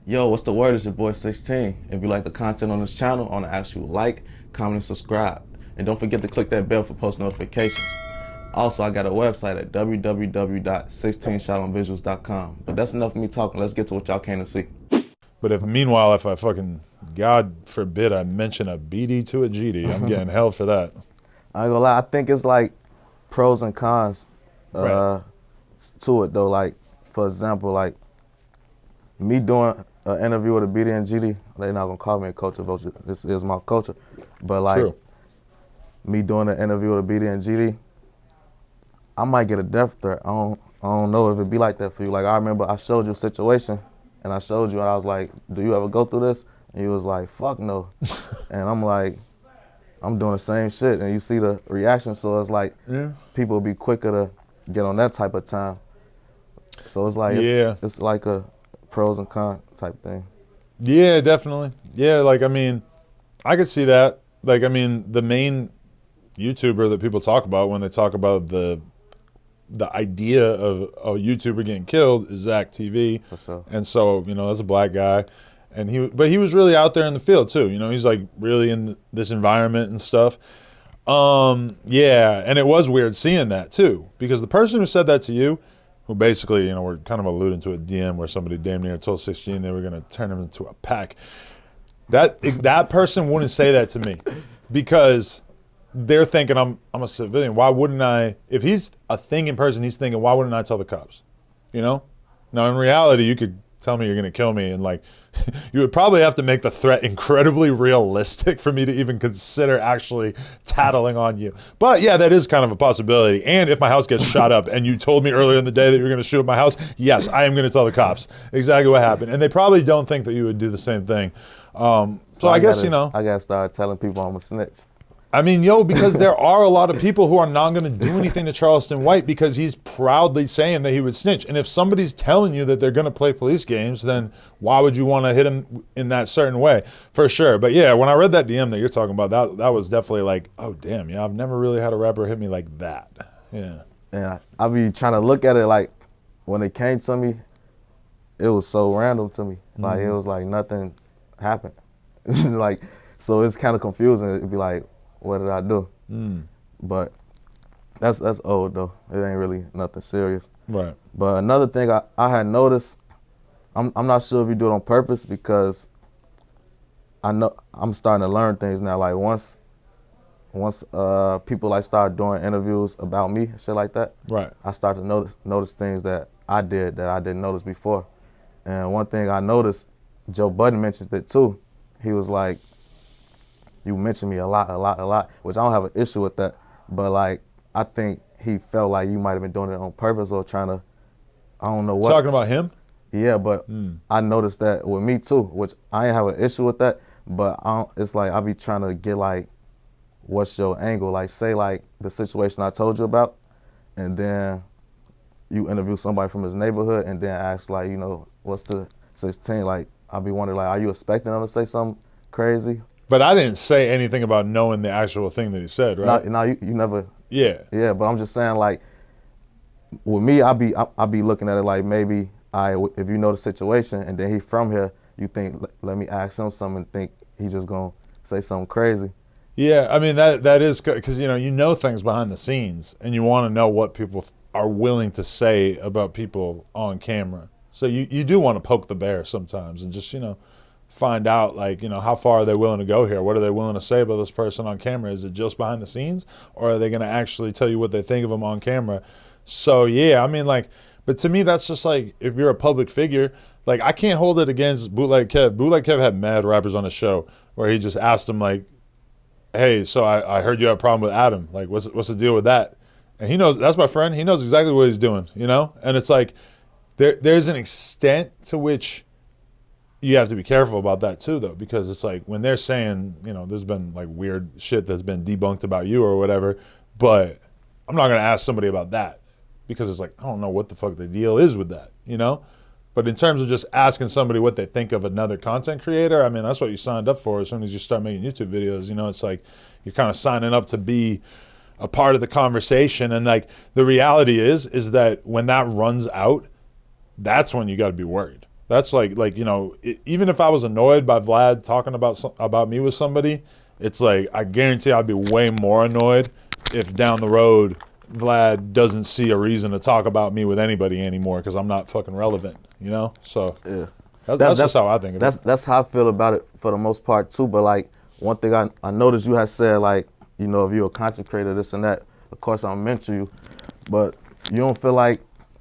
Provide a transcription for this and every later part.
Yo, what's the word? It's your boy 16. If you like the content on this channel, I want to ask you to like, comment, and subscribe. And don't forget to click that bell for post notifications. Also, I got a website at www.16ShotEm.com. But that's enough of me talking. Let's get to what y'all came to see. But meanwhile, if I fucking, God forbid, I mention a BD to a GD, I'm getting hell for that. I ain't gonna lie, I think it's like pros and cons Right. to it though. Like, for example, like me doing an interview with a BD and GD, they're not gonna call me a culture vulture. This is my culture. But like True. me doing an interview with a BD and GD, I might get a death threat. I don't know if it'd be like that for you. Like I remember I showed you a situation and I showed you and I was like, do you ever go through this? And you was like, fuck no. And I'm like, I'm doing the same shit, and you see the reaction, so it's like people will be quicker to get on that type of time. So it's like it's like a pros and cons type thing. Yeah, definitely. Yeah, like I mean, I could see that. Like I mean, the main YouTuber that people talk about when they talk about the idea of a YouTuber getting killed is Zach TV. For sure. And so, you know, that's a black guy. And he was really out there in the field too. You know, he's like really in this environment and stuff. Yeah, and it was weird seeing that too, because the person who said that to you, who basically, you know, we're kind of alluding to a DM where somebody damn near told 16 they were going to turn him into a pack. That person wouldn't say that to me, because they're thinking I'm a civilian. Why wouldn't I? If he's a thinking person, he's thinking, why wouldn't I tell the cops? You know? Now in reality, you could tell me you're gonna kill me, and like, you would probably have to make the threat incredibly realistic for me to even consider actually tattling on you. But yeah, that is kind of a possibility. And if my house gets shot up and you told me earlier in the day that you were gonna shoot up my house, yes, I am gonna tell the cops exactly what happened. And they probably don't think that you would do the same thing. So I guess, you know. I gotta start telling people I'm a snitch. I mean, yo, because there are a lot of people who are not going to do anything to Charleston White because he's proudly saying that he would snitch. And if somebody's telling you that they're going to play police games, then why would you want to hit him in that certain way? For sure. But yeah, when I read that DM that you're talking about, that was definitely like, oh, damn, yeah, I've never really had a rapper hit me like that. Yeah. And I be trying to look at it like, when it came to me, it was so random to me. Like, it was like nothing happened. Like, so it's kind of confusing. It'd be like, what did I do? But that's old though. It ain't really nothing serious. Right. But another thing I had noticed, I'm not sure if you do it on purpose, because I know I'm starting to learn things now. Like once people like start doing interviews about me, shit like that. Right. I start to notice things that I did that I didn't notice before. And one thing I noticed, Joe Budden mentioned it too. He was like, you mentioned me a lot, which I don't have an issue with that. But like, I think he felt like you might have been doing it on purpose or trying to, I don't know what. Talking about him? Yeah, but I noticed that with me too, which I ain't have an issue with that. But it's like, I be trying to get like, what's your angle? Like say like the situation I told you about, and then you interview somebody from his neighborhood and then ask like, you know, what's the 16? Like, I be wondering like, are you expecting them to say something crazy? But I didn't say anything about knowing the actual thing that he said, right? No, you never. Yeah. Yeah, but I'm just saying, like, with me, I be looking at it like maybe if you know the situation and then he from here, you think, let me ask him something and think he's just gonna say something crazy. Yeah, I mean that is good because you know things behind the scenes and you want to know what people are willing to say about people on camera. So you do want to poke the bear sometimes and just find out, like, how far are they willing to go here? What are they willing to say about this person on camera? Is it just behind the scenes, or are they going to actually tell you what they think of them on camera? So yeah, I mean, like, but to me, that's just like, if you're a public figure, like, I can't hold it against Bootleg Kev. Bootleg Kev had mad rappers on his show where he just asked them like, hey, so I heard you have a problem with Adam. Like, what's the deal with that? And he knows, that's my friend. He knows exactly what he's doing, And it's like, there's an extent to which you have to be careful about that too, though, because it's like when they're saying, there's been like weird shit that's been debunked about you or whatever, but I'm not going to ask somebody about that because it's like, I don't know what the fuck the deal is with that, But in terms of just asking somebody what they think of another content creator, I mean, that's what you signed up for as soon as you start making YouTube videos. It's like you're kind of signing up to be a part of the conversation. And like the reality is that when that runs out, that's when you got to be worried. That's like you know, even if I was annoyed by Vlad talking about me with somebody, it's like I guarantee I'd be way more annoyed if down the road Vlad doesn't see a reason to talk about me with anybody anymore because I'm not fucking relevant, you know? So Yeah. that's just how I think of it. That's how I feel about it for the most part too. But like one thing I noticed you had said, like, you know, if you're a content creator, this and that, of course I'm mentor you, but you don't feel like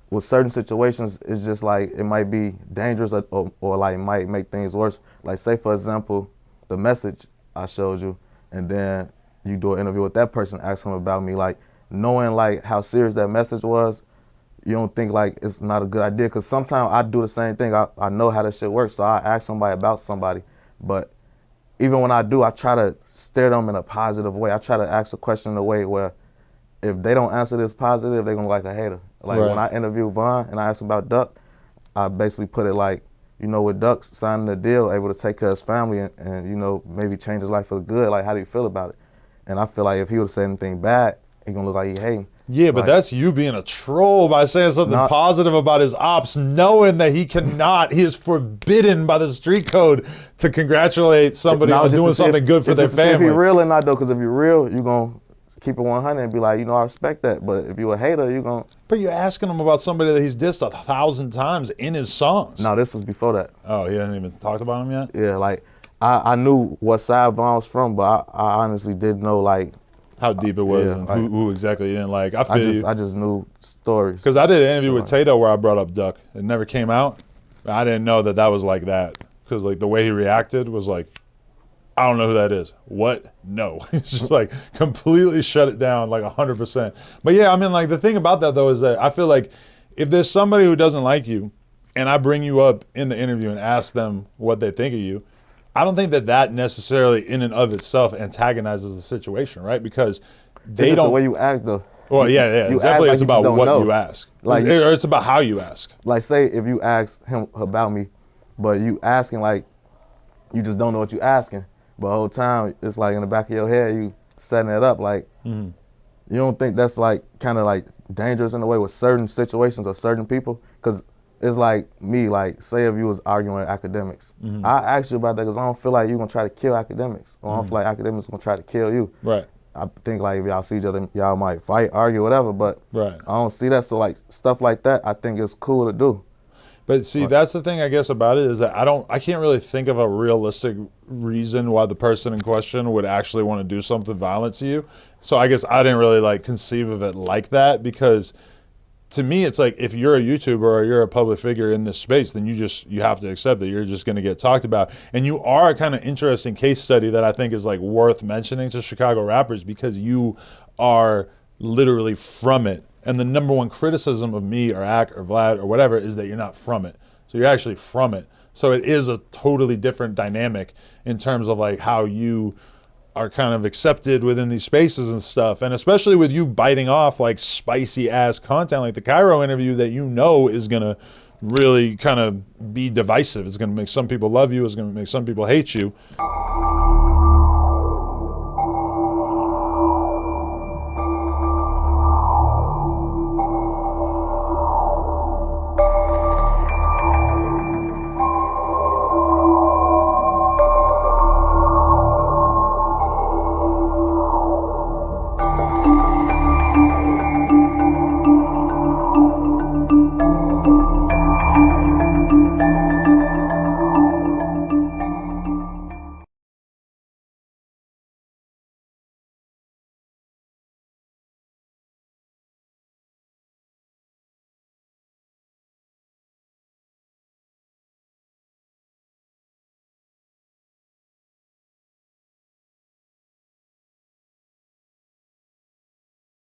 with certain situations it's just like it might be dangerous or like might make things worse. Like say for example, the message I showed you, and then you do an interview with that person, ask him about me, like knowing like how serious that message was, you don't think like it's not a good idea? Because sometimes I do the same thing. I know how this shit works, so I ask somebody about somebody, but even when I do, I try to steer them in a positive way. I try to ask a question in a way where if they don't answer this positive, they're gonna like a hater. Like when I interview Von and I asked about Duck, I basically put it like, you know, with Duck signing the deal, able to take care of his family and you know, maybe change his life for the good, like how do you feel about it? And I feel like if he would've said anything bad, he gonna look like he hating. Yeah, but like, that's you being a troll by saying something positive about his ops, knowing that he is forbidden by the street code to congratulate somebody on doing something good for their family. If you're real or not though, because if you're real, you're gonna keep it 100 and be like, you know, I respect that. But if you're a hater, you're gonna. But you're asking him about somebody that he's dissed 1,000 times in his songs. No, this was before that. Oh, he hadn't even talked about him yet? Yeah, like I knew what side Von was from, but I honestly didn't know like how deep it was and like, who exactly you didn't like. I just knew stories. Because I did an interview with Tato where I brought up Duck. It never came out. I didn't know that was like that. Because like the way he reacted was like, I don't know who that is. What? No. It's just like completely shut it down like 100%. But yeah, I mean like the thing about that though is that I feel like if there's somebody who doesn't like you and I bring you up in the interview and ask them what they think of you, I don't think that necessarily in and of itself antagonizes the situation, right? Because they don't. The way you act though. Well, yeah. Definitely it's about what you ask. Like, or it's about how you ask. Like say if you ask him about me, but you asking like, you just don't know what you asking. But the whole time, it's like in the back of your head, you setting it up. Like, you don't think that's like kind of like dangerous in a way with certain situations or certain people? Because it's like me, like say if you was arguing academics, I asked you about that because I don't feel like you're gonna try to kill academics. Or I don't feel like academics gonna try to kill you. Right. I think like if y'all see each other, y'all might fight, argue, whatever, but I don't see that. So like stuff like that, I think it's cool to do. But see, that's the thing I guess about it is that I can't really think of a realistic reason why the person in question would actually want to do something violent to you. So I guess I didn't really like conceive of it like that because to me, it's like if you're a YouTuber or you're a public figure in this space, then you have to accept that you're just going to get talked about. And you are a kind of interesting case study that I think is like worth mentioning to Chicago rappers because you are literally from it. And the number one criticism of me or Ak or Vlad or whatever is that you're not from it. So you're actually from it. So it is a totally different dynamic in terms of like how you are kind of accepted within these spaces and stuff. And especially with you biting off like spicy ass content like the Cairo interview that you know is gonna really kind of be divisive. It's gonna make some people love you, it's gonna make some people hate you.